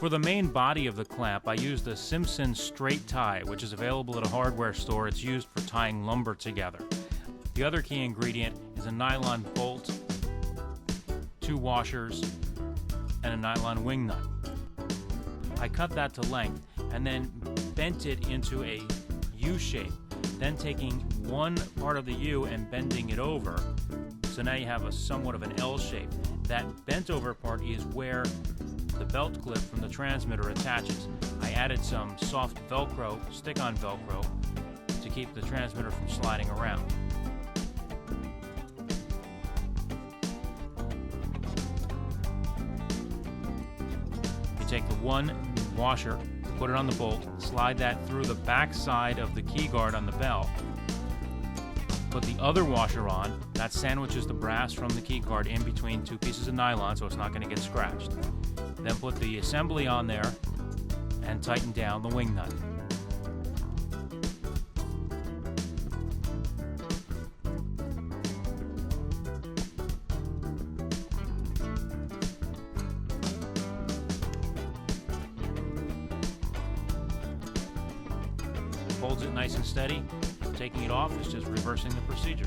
For the main body of the clamp, I used a Simpson straight tie, which is available at a hardware store. It's used for tying lumber together. The other key ingredient is a nylon bolt, 2 washers, and a nylon wing nut. I cut that to length and then bent it into a U shape, then taking one part of the U and bending it over. So now you have a somewhat of an L shape. That bent over part is where the belt clip from the transmitter attaches. I added some soft Velcro, stick-on Velcro, to keep the transmitter from sliding around. You take the one washer, put it on the bolt, slide that through the back side of the key guard on the bell. Put the other washer on, that sandwiches the brass from the key guard in between 2 pieces of nylon so it's not going to get scratched. Then put the assembly on there and tighten down the wing nut. Holds it nice and steady. Taking it off is just reversing the procedure.